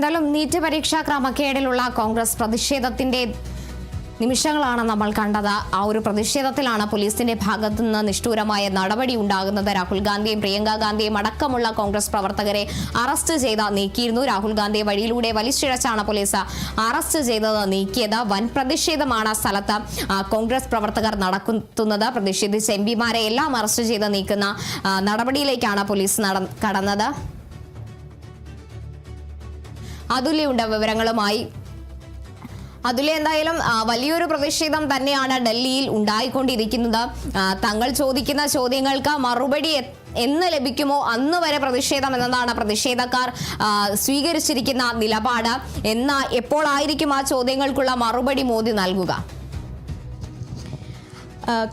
എന്തായാലും നീറ്റ് പരീക്ഷാ ക്രമക്കേടിലുള്ള കോൺഗ്രസ് പ്രതിഷേധത്തിന്റെ നിമിഷങ്ങളാണ് നമ്മൾ കണ്ടത്. ആ ഒരു പ്രതിഷേധത്തിലാണ് പോലീസിന്റെ ഭാഗത്തു നിന്ന് നിഷ്ഠൂരമായ നടപടി ഉണ്ടാകുന്നത്. രാഹുൽ ഗാന്ധിയും പ്രിയങ്ക ഗാന്ധിയും അടക്കമുള്ള കോൺഗ്രസ് പ്രവർത്തകരെ അറസ്റ്റ് ചെയ്ത് നീക്കിയിരുന്നു. രാഹുൽ ഗാന്ധിയെ വഴിയിലൂടെ വലിച്ചിഴച്ചാണ് പോലീസ് അറസ്റ്റ് ചെയ്തത് നീക്കിയത്. വൻ പ്രതിഷേധമാണ് സ്ഥലത്ത് കോൺഗ്രസ് പ്രവർത്തകർ നടത്തുന്നത്. പ്രതിഷേധിച്ച എംപിമാരെ എല്ലാം അറസ്റ്റ് ചെയ്ത് നീക്കുന്ന നടപടിയിലേക്കാണ് പോലീസ് കടന്നത്. അതുല്യുണ്ട് വിവരങ്ങളുമായി. അതുല്യ, എന്തായാലും വലിയൊരു പ്രതിഷേധം തന്നെയാണ് ഡൽഹിയിൽ ഉണ്ടായിക്കൊണ്ടിരിക്കുന്നത്. തങ്ങൾ ചോദിക്കുന്ന ചോദ്യങ്ങൾക്ക് മറുപടി എന്ന് ലഭിക്കുമോ അന്ന് വരെ പ്രതിഷേധം എന്നതാണ് പ്രതിഷേധക്കാർ സ്വീകരിച്ചിരിക്കുന്ന നിലപാട്. എപ്പോഴായിരിക്കും ആ ചോദ്യങ്ങൾക്കുള്ള മറുപടി മോദി നൽകുക?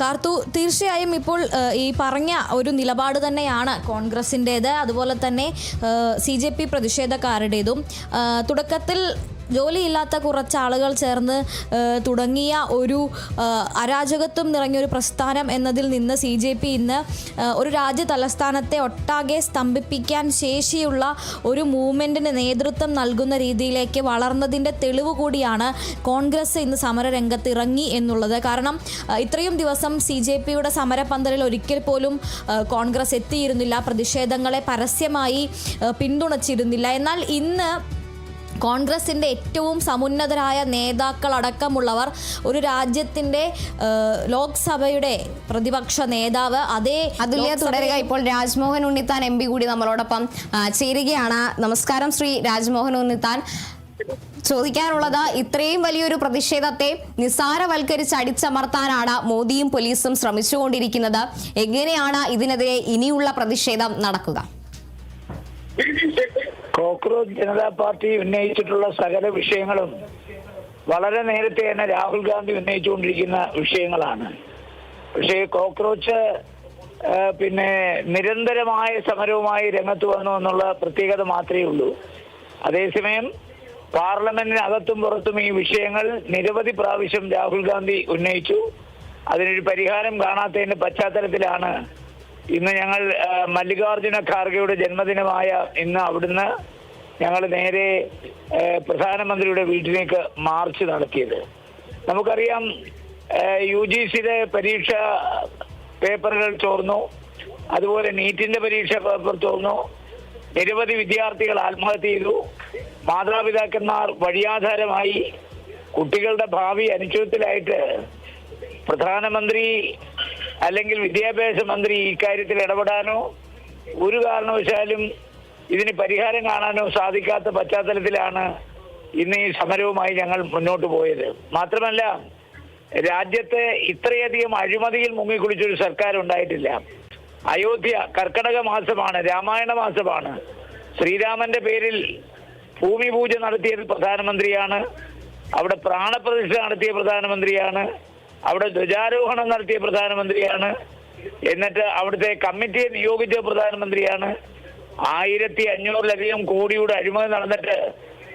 കാർത്തു, തീർച്ചയായും ഇപ്പോൾ ഈ പറഞ്ഞ ഒരു നിലപാട് തന്നെയാണ് കോൺഗ്രസിൻ്റേത്, അതുപോലെ തന്നെ CJP പ്രതിഷേധക്കാരുടേതും. തുടക്കത്തിൽ ജോലിയില്ലാത്ത കുറച്ച് ആളുകൾ ചേർന്ന് തുടങ്ങിയ ഒരു അരാജകത്വം നിറഞ്ഞൊരു പ്രസ്ഥാനം എന്നതിൽ നിന്ന് CJP ഇന്ന് ഒരു രാജ്യ തലസ്ഥാനത്തെ ഒട്ടാകെ സ്തംഭിപ്പിക്കാൻ ശേഷിയുള്ള ഒരു മൂവ്മെൻറ്റിന് നേതൃത്വം നൽകുന്ന രീതിയിലേക്ക് വളർന്നതിൻ്റെ തെളിവ് കൂടിയാണ് കോൺഗ്രസ് ഇന്ന് സമരരംഗത്ത് ഇറങ്ങി എന്നുള്ളത്. കാരണം ഇത്രയും ദിവസം CJPയുടെ സമരപന്തലിൽ ഒരിക്കൽ പോലും കോൺഗ്രസ് എത്തിയിരുന്നില്ല, പ്രതിഷേധങ്ങളെ പരസ്യമായി പിന്തുണച്ചിരുന്നില്ല. എന്നാൽ ഇന്ന് കോൺഗ്രസിൻ്റെ ഏറ്റവും സമുന്നതരായ നേതാക്കളടക്കമുള്ളവർ, ഒരു രാജ്യത്തിൻ്റെ ലോക്സഭയുടെ പ്രതിപക്ഷ നേതാവ്, അതുല്യ തുടരുക. ഇപ്പോൾ രാജ്മോഹൻ ഉണ്ണിത്താൻ MP കൂടി നമ്മളോടൊപ്പം ചേരുകയാണ്. നമസ്കാരം ശ്രീ രാജ്മോഹൻ ഉണ്ണിത്താൻ. ചോദിക്കാനുള്ളത്, ഇത്രയും വലിയൊരു പ്രതിഷേധത്തെ നിസ്സാരവൽക്കരിച്ച് അടിച്ചമർത്താനാണ് മോദിയും പോലീസും ശ്രമിച്ചുകൊണ്ടിരിക്കുന്നത്. എങ്ങനെയാണ് ഇതിനെതിരെ ഇനിയുള്ള പ്രതിഷേധം നടക്കുക? കോക്രോച്ച് ജനതാ പാർട്ടി ഉന്നയിച്ചിട്ടുള്ള സകല വിഷയങ്ങളും വളരെ നേരത്തെ തന്നെ രാഹുൽ ഗാന്ധി ഉന്നയിച്ചുകൊണ്ടിരിക്കുന്ന വിഷയങ്ങളാണ്. പക്ഷേ കോക്രോച്ച് നിരന്തരമായ സമരവുമായി രംഗത്ത് വന്നു എന്നുള്ള പ്രത്യേകത മാത്രമേ ഉള്ളൂ. അതേസമയം പാർലമെന്റിനകത്തും പുറത്തും ഈ വിഷയങ്ങൾ നിരവധി പ്രാവശ്യം രാഹുൽ ഗാന്ധി ഉന്നയിച്ചു. അതിനൊരു പരിഹാരം കാണാത്തതിന്റെ പശ്ചാത്തലത്തിലാണ് ഇന്ന് ഞങ്ങൾ മല്ലികാർജുന ഖാർഗെയുടെ ജന്മദിനമായ ഇന്ന് അവിടുന്ന് ഞങ്ങൾ നേരെ പ്രധാനമന്ത്രിയുടെ വീട്ടിലേക്ക് മാർച്ച് നടത്തിയത്. നമുക്കറിയാം, UGCയുടെ പരീക്ഷ പേപ്പറുകൾ ചോർന്നു, അതുപോലെ നീറ്റിന്റെ പരീക്ഷ പേപ്പർ ചോർന്നു, നിരവധി വിദ്യാർത്ഥികൾ ആത്മഹത്യ ചെയ്തു, മാതാപിതാക്കന്മാർ വഴിയാധാരമായി, കുട്ടികളുടെ ഭാവി അനിശ്ചിതത്തിലായിട്ട് പ്രധാനമന്ത്രി അല്ലെങ്കിൽ വിദ്യാഭ്യാസ മന്ത്രി ഇക്കാര്യത്തിൽ ഇടപെടാനോ ഒരു കാരണവശാലും ഇതിന് പരിഹാരം കാണാനോ സാധിക്കാത്ത പശ്ചാത്തലത്തിലാണ് ഇന്ന് ഈ സമരവുമായി ഞങ്ങൾ മുന്നോട്ട് പോയത്. മാത്രമല്ല, രാജ്യത്ത് ഇത്രയധികം അഴിമതിയിൽ മുങ്ങിക്കുളിച്ചൊരു സർക്കാർ ഉണ്ടായിട്ടില്ല. അയോധ്യ കർക്കടക മാസമാണ്, രാമായണ മാസമാണ്. ശ്രീരാമന്റെ പേരിൽ ഭൂമി പൂജ നടത്തിയത് പ്രധാനമന്ത്രിയാണ്, അവിടെ പ്രാണപ്രതിഷ്ഠ നടത്തിയ പ്രധാനമന്ത്രിയാണ്, അവിടെ ധ്വജാരോഹണം നടത്തിയ പ്രധാനമന്ത്രിയാണ്, എന്നിട്ട് അവിടുത്തെ കമ്മിറ്റിയെ നിയോഗിച്ച പ്രധാനമന്ത്രിയാണ്. 1500-ലധികം കോടിയുടെ അഴിമതി നടന്നിട്ട്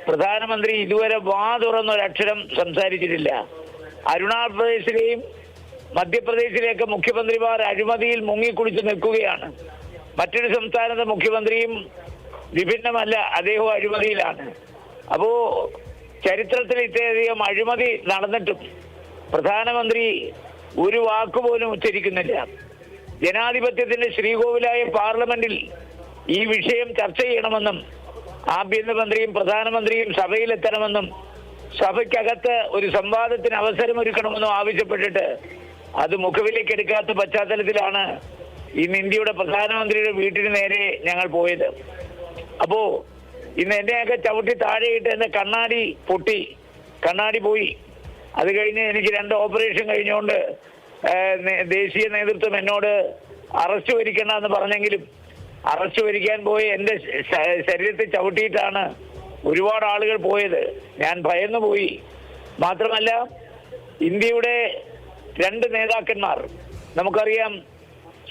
പ്രധാനമന്ത്രി ഇതുവരെ വാ തുറന്നൊരക്ഷരം സംസാരിച്ചിട്ടില്ല. അരുണാചൽപ്രദേശിലെയും മധ്യപ്രദേശിലെയൊക്കെ മുഖ്യമന്ത്രിമാർ അഴിമതിയിൽ മുങ്ങിക്കുളിച്ച് നിൽക്കുകയാണ്. മറ്റൊരു സംസ്ഥാനത്തെ മുഖ്യമന്ത്രിയും വിഭിന്നമല്ല, അദ്ദേഹം അഴിമതിയിലാണ്. അപ്പോ ചരിത്രത്തിൽ ഇത്രയധികം അഴിമതി നടന്നിട്ടും പ്രധാനമന്ത്രി ഒരു വാക്കുപോലും ഉച്ചരിക്കുന്നില്ല. ജനാധിപത്യത്തിന്റെ ശ്രീകോവിലായ പാർലമെന്റിൽ ഈ വിഷയം ചർച്ച ചെയ്യണമെന്നും ആഭ്യന്തരമന്ത്രിയും പ്രധാനമന്ത്രിയും സഭയിലെത്തണമെന്നും സഭയ്ക്കകത്ത് ഒരു സംവാദത്തിന് അവസരമൊരുക്കണമെന്നും ആവശ്യപ്പെട്ടിട്ട് അത് മുഖവിലേക്ക് എടുക്കാത്ത പശ്ചാത്തലത്തിലാണ് ഇന്ന് ഇന്ത്യയുടെ പ്രധാനമന്ത്രിയുടെ വീട്ടിന് നേരെ ഞങ്ങൾ പോയത്. അപ്പോ ഇന്ന് എന്നെയൊക്കെ ചവിട്ടി താഴെയിട്ട് എന്റെ കണ്ണാടി പോയി. അത് കഴിഞ്ഞ് എനിക്ക് 2 ഓപ്പറേഷൻ കഴിഞ്ഞുകൊണ്ട് ദേശീയ നേതൃത്വം എന്നോട് അറസ്റ്റ് വരിക്കണ്ട എന്ന് പറഞ്ഞെങ്കിലും അറസ്റ്റ് വരിക്കാൻ പോയി എൻ്റെ ശരീരത്തിൽ ചവിട്ടിയിട്ടാണ് ഒരുപാട് ആളുകൾ പോയത്. ഞാൻ ഭയന്നു പോയി. മാത്രമല്ല, ഇന്ത്യയുടെ 2 നേതാക്കന്മാർ, നമുക്കറിയാം,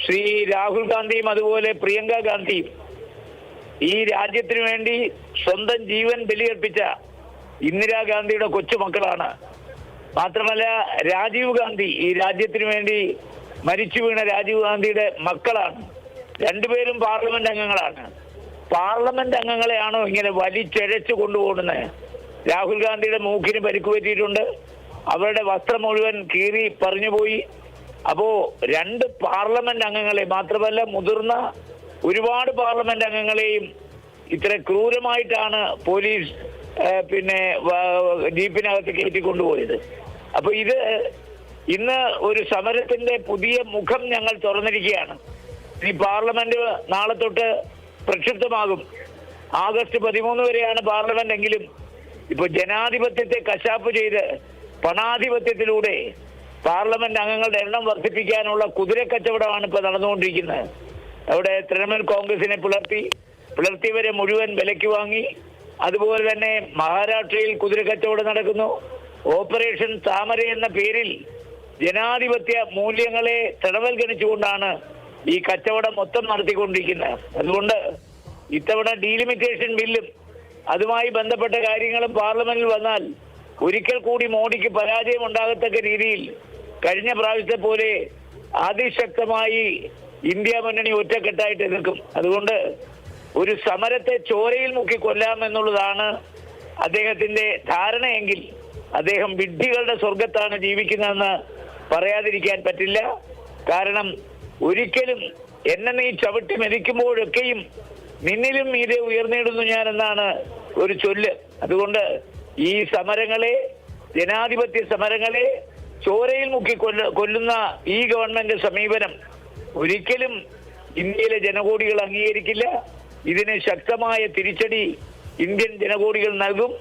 ശ്രീ രാഹുൽ ഗാന്ധിയും അതുപോലെ പ്രിയങ്ക ഗാന്ധിയും ഈ രാജ്യത്തിന് വേണ്ടി സ്വന്തം ജീവൻ ബലിയർപ്പിച്ച ഇന്ദിരാഗാന്ധിയുടെ കൊച്ചുമക്കളാണ്. മാത്രമല്ല, രാജീവ് ഗാന്ധി ഈ രാജ്യത്തിന് വേണ്ടി മരിച്ചു വീണ രാജീവ് ഗാന്ധിയുടെ മക്കളാണ്. രണ്ടുപേരും പാർലമെന്റ് അംഗങ്ങളാണ്. പാർലമെന്റ് അംഗങ്ങളെയാണോ ഇങ്ങനെ വലിച്ചഴച്ചു കൊണ്ടുപോകുന്നത്? രാഹുൽ ഗാന്ധിയുടെ മൂക്കിന് പരിക്ക് പറ്റിയിട്ടുണ്ട്, അവരുടെ വസ്ത്രം മുഴുവൻ കീറി പറഞ്ഞുപോയി. അപ്പോ 2 പാർലമെന്റ് അംഗങ്ങളെ മാത്രമല്ല മുതിർന്ന ഒരുപാട് പാർലമെന്റ് അംഗങ്ങളെയും ഇത്ര ക്രൂരമായിട്ടാണ് പോലീസ് ജീപ്പിനകത്ത് കയറ്റിക്കൊണ്ടുപോയത്. അപ്പൊ ഇത് ഇന്ന് ഒരു സമരത്തിന്റെ പുതിയ മുഖം ഞങ്ങൾ തുറന്നിരിക്കുകയാണ്. ഈ പാർലമെന്റ് നാളെ തൊട്ട് പ്രക്ഷുബ്ധമാകും. ആഗസ്റ്റ് 13 വരെയാണ് പാർലമെന്റ് എങ്കിലും ഇപ്പൊ ജനാധിപത്യത്തെ കശാപ്പ് ചെയ്ത് പണാധിപത്യത്തിലൂടെ പാർലമെന്റ് അംഗങ്ങളുടെ എണ്ണം വർദ്ധിപ്പിക്കാനുള്ള കുതിരക്കച്ചവടമാണ് ഇപ്പൊ നടന്നുകൊണ്ടിരിക്കുന്നത്. അവിടെ തൃണമൂൽ കോൺഗ്രസിനെ പിളർത്തിയവരെ മുഴുവൻ വിലയ്ക്ക് വാങ്ങി. അതുപോലെ തന്നെ മഹാരാഷ്ട്രയിൽ കുതിരക്കച്ചവടം നടക്കുന്നു. ഓപ്പറേഷൻ താമര എന്ന പേരിൽ ജനാധിപത്യ മൂല്യങ്ങളെ തൃണവൽക്കരിച്ചുകൊണ്ടാണ് ഈ കച്ചവടം മൊത്തം നടത്തിക്കൊണ്ടിരിക്കുന്നത്. അതുകൊണ്ട് ഇത്തവണ ഡീലിമിറ്റേഷൻ ബില്ലും അതുമായി ബന്ധപ്പെട്ട കാര്യങ്ങളും പാർലമെന്റിൽ വന്നാൽ ഒരിക്കൽ കൂടി മോഡിക്ക് പരാജയം ഉണ്ടാകത്തക്ക രീതിയിൽ കഴിഞ്ഞ പ്രാവശ്യത്തെ പോലെ അതിശക്തമായി ഇന്ത്യ മുന്നണി ഒറ്റക്കെട്ടായിട്ട് എതിർക്കും. അതുകൊണ്ട് ഒരു സമരത്തെ ചോരയിൽ മുക്കി കൊല്ലാം എന്നുള്ളതാണ് അദ്ദേഹത്തിന്റെ ധാരണയെങ്കിൽ അദ്ദേഹം വിഡ്ഢികളുടെ സ്വർഗത്താണ് ജീവിക്കുന്നതെന്ന് പറയാതിരിക്കാൻ പറ്റില്ല. കാരണം ഒരിക്കലും എന്നെ നീ ചവിട്ടി മെതിക്കുമ്പോഴൊക്കെയും നിന്നിലും മീതെ ഉയർന്നിടുന്നു ഞാൻ എന്നാണ് ഒരു ചൊല്ല്. അതുകൊണ്ട് ഈ സമരങ്ങളെ, ജനാധിപത്യ സമരങ്ങളെ ചോരയിൽ മുക്കി കൊല്ലുന്ന ഈ ഗവൺമെന്റ് സമീപനം ഒരിക്കലും ഇന്ത്യയിലെ ജനകോടികൾ അംഗീകരിക്കില്ല. ഇതിന് ശക്തമായ തിരിച്ചടി ഇന്ത്യൻ ജനകോടികൾ നൽകും.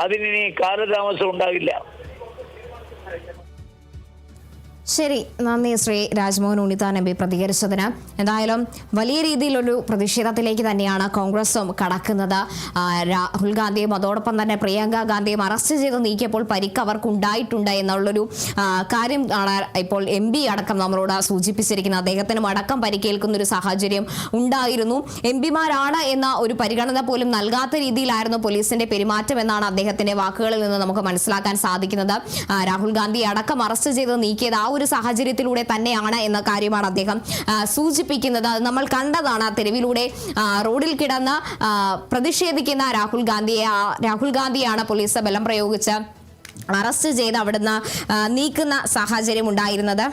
അതിനി കാലതാമസം ഉണ്ടാകില്ല. ശരി, നന്ദി ശ്രീ രാജ്മോഹൻ ഉണ്ണിത്താൻ എം പി പ്രതികരിച്ചതിന്. എന്തായാലും വലിയ രീതിയിലൊരു പ്രതിഷേധത്തിലേക്ക് തന്നെയാണ് കോൺഗ്രസും കടക്കുന്നത്. രാഹുൽ ഗാന്ധിയും അതോടൊപ്പം തന്നെ പ്രിയങ്ക ഗാന്ധിയും അറസ്റ്റ് ചെയ്ത് നീക്കിയപ്പോൾ പരിക്ക് അവർക്കുണ്ടായിട്ടുണ്ട് എന്നുള്ളൊരു കാര്യം ആണ് ഇപ്പോൾ എം പി അടക്കം നമ്മളോട് സൂചിപ്പിച്ചിരിക്കുന്നത്. അദ്ദേഹത്തിനും അടക്കം പരിക്കേൽക്കുന്ന ഒരു സാഹചര്യം ഉണ്ടായിരുന്നു. എം പിമാരാണ് എന്ന ഒരു പരിഗണന പോലും നൽകാത്ത രീതിയിലായിരുന്നു പോലീസിന്റെ പെരുമാറ്റം എന്നാണ് അദ്ദേഹത്തിന്റെ വാക്കുകളിൽ നിന്ന് നമുക്ക് മനസ്സിലാക്കാൻ സാധിക്കുന്നത്. രാഹുൽ ഗാന്ധിയെ അടക്കം അറസ്റ്റ് ചെയ്ത് നീക്കിയത് ആ ഒരു സാഹചര്യത്തിലൂടെ തന്നെയാണ് എന്ന കാര്യമാണ് അദ്ദേഹം സൂചിപ്പിക്കുന്നത്. അത് നമ്മൾ കണ്ടതാണ്. തെരുവിലൂടെ റോഡിൽ കിടന്ന് പ്രതിഷേധിക്കുന്ന രാഹുൽ ഗാന്ധിയാണ് പോലീസ് ബലം പ്രയോഗിച്ച് അറസ്റ്റ് ചെയ്ത് അവിടുന്ന് നീക്കുന്ന സാഹചര്യം ഉണ്ടായിരുന്നത്.